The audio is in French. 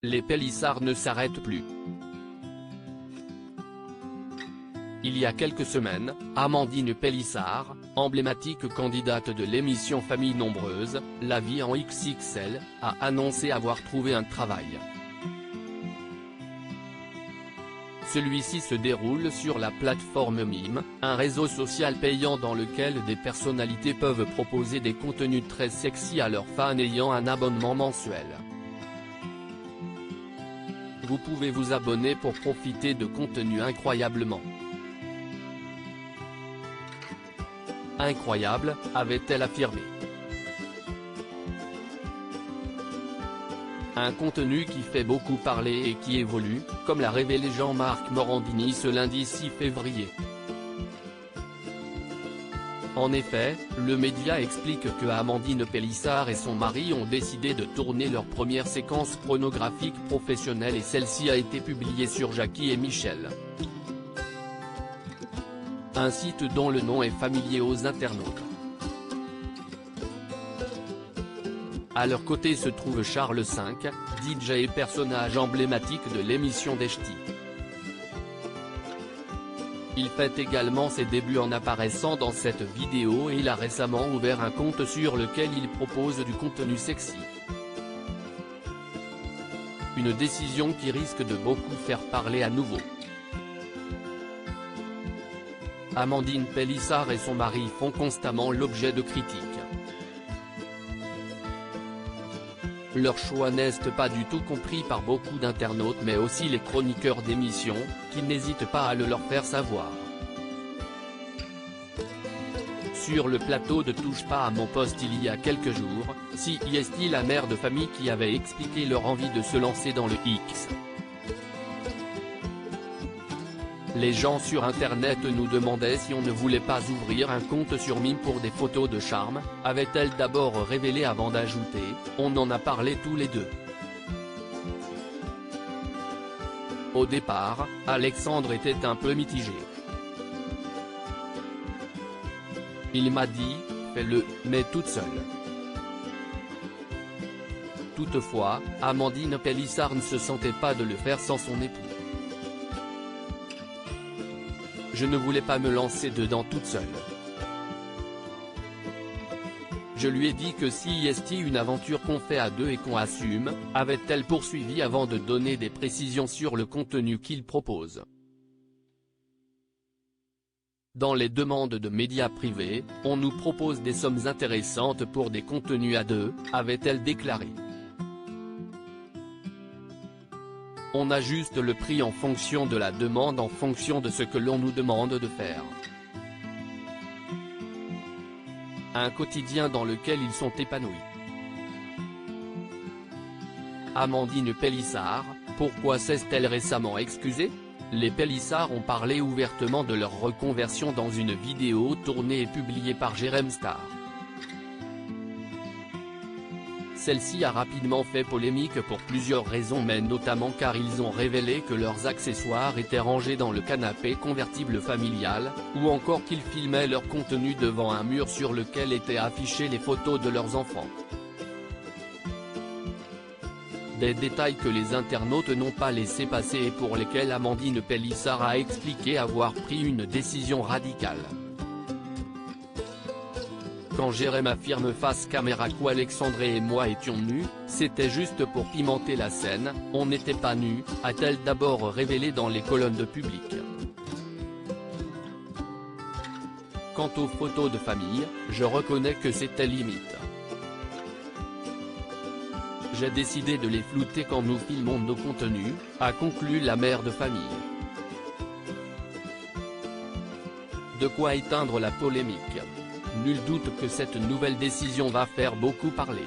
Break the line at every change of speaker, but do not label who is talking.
Les Pélissard ne s'arrêtent plus. Il y a quelques semaines, Amandine Pélissard, emblématique candidate de l'émission Famille Nombreuse, La Vie en XXL, a annoncé avoir trouvé un travail. Celui-ci se déroule sur la plateforme Mime, un réseau social payant dans lequel des personnalités peuvent proposer des contenus très sexy à leurs fans ayant un abonnement mensuel. Vous pouvez vous abonner pour profiter de contenus incroyablement incroyables, avait-elle affirmé. Un contenu qui fait beaucoup parler et qui évolue, comme l'a révélé Jean-Marc Morandini ce lundi 6 février. En effet, le média explique que Amandine Pélissard et son mari ont décidé de tourner leur première séquence pornographique professionnelle et celle-ci a été publiée sur Jackie et Michel, un site dont le nom est familier aux internautes. À leur côté se trouve Charles V, DJ et personnage emblématique de l'émission des Ch'tis. Il fait également ses débuts en apparaissant dans cette vidéo et il a récemment ouvert un compte sur lequel il propose du contenu sexy. Une décision qui risque de beaucoup faire parler à nouveau. Amandine Pélissard et son mari font constamment l'objet de critiques. Leur choix n'est pas du tout compris par beaucoup d'internautes mais aussi les chroniqueurs d'émissions, qui n'hésitent pas à le leur faire savoir. Sur le plateau de Touche pas à mon poste il y a quelques jours, CIST la mère de famille qui avait expliqué leur envie de se lancer dans le X. Les gens sur internet nous demandaient si on ne voulait pas ouvrir un compte sur Mime pour des photos de charme, avait-elle d'abord révélé avant d'ajouter, on en a parlé tous les deux. Au départ, Alexandre était un peu mitigé. Il m'a dit, fais-le, mais toute seule. Toutefois, Amandine Pélissard ne se sentait pas de le faire sans son époux. Je ne voulais pas me lancer dedans toute seule. Je lui ai dit que si est une aventure qu'on fait à deux et qu'on assume, avait-elle poursuivi avant de donner des précisions sur le contenu qu'il propose. Dans les demandes de médias privés, on nous propose des sommes intéressantes pour des contenus à deux, avait-elle déclaré. On ajuste le prix en fonction de la demande, en fonction de ce que l'on nous demande de faire. Un quotidien dans lequel ils sont épanouis. Amandine Pélissard, pourquoi s'est-elle récemment excusée? Les Pélissard ont parlé ouvertement de leur reconversion dans une vidéo tournée et publiée par Jérém Star. Celle-ci a rapidement fait polémique pour plusieurs raisons mais notamment car ils ont révélé que leurs accessoires étaient rangés dans le canapé convertible familial, ou encore qu'ils filmaient leur contenu devant un mur sur lequel étaient affichées les photos de leurs enfants. Des détails que les internautes n'ont pas laissé passer et pour lesquels Amandine Pélissard a expliqué avoir pris une décision radicale. Quand Jérém affirme face caméra qu'Alexandre et moi étions nus, c'était juste pour pimenter la scène, on n'était pas nus, a-t-elle d'abord révélé dans les colonnes de Public. Quant aux photos de famille, je reconnais que c'était limite. J'ai décidé de les flouter quand nous filmons nos contenus, a conclu la mère de famille. De quoi éteindre la polémique. Nul doute que cette nouvelle décision va faire beaucoup parler.